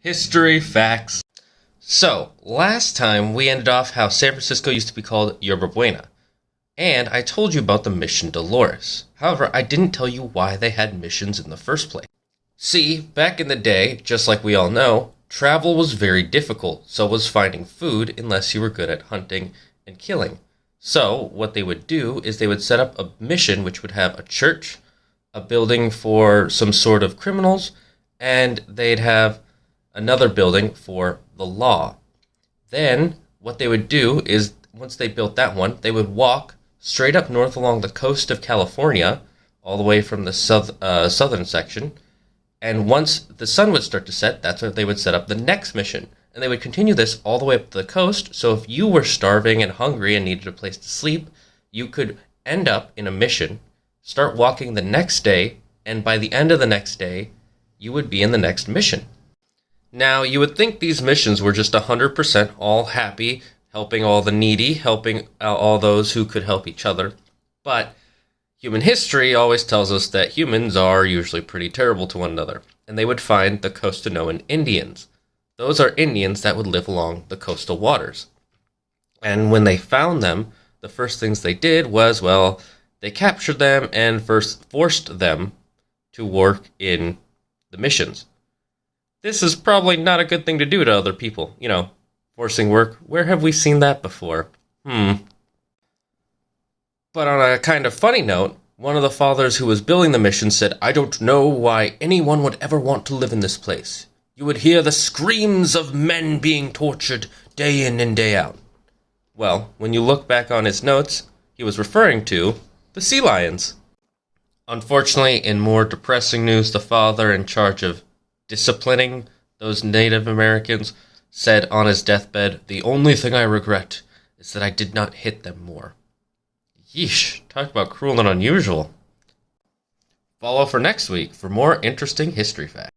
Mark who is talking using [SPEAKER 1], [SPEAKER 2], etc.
[SPEAKER 1] History facts. So, last time we ended off how San Francisco used to be called Yerba Buena. And I told you about the Mission Dolores. However, I didn't tell you why they had missions in the first place. See, back in the day, just like we all know, travel was very difficult, so was finding food unless you were good at hunting and killing. So, what they would do is they would set up a mission which would have a church, a building for some sort of criminals, and they'd have another building for the law. Then, what they would do is, once they built that one, they would walk straight up north along the coast of California, all the way from the southern section, and once the sun would start to set, that's where they would set up the next mission. And they would continue this all the way up to the coast, so if you were starving and hungry and needed a place to sleep, you could end up in a mission, start walking the next day, and by the end of the next day, you would be in the next mission. Now, you would think these missions were just 100% all happy, helping all the needy, helping all those who could help each other. But human history always tells us that humans are usually pretty terrible to one another, and they would find the Costanoan Indians. Those are Indians that would live along the coastal waters. And when they found them, the first things they did was, well, they captured them and first forced them to work in the missions. This is probably not a good thing to do to other people. Forcing work. Where have we seen that before? But on a kind of funny note, one of the fathers who was building the mission said, "I don't know why anyone would ever want to live in this place. You would hear the screams of men being tortured day in and day out." Well, when you look back on his notes, he was referring to the sea lions. Unfortunately, in more depressing news, the father in charge of disciplining those Native Americans said on his deathbed, "The only thing I regret is that I did not hit them more." Yeesh, talk about cruel and unusual. Follow for next week for more interesting history facts.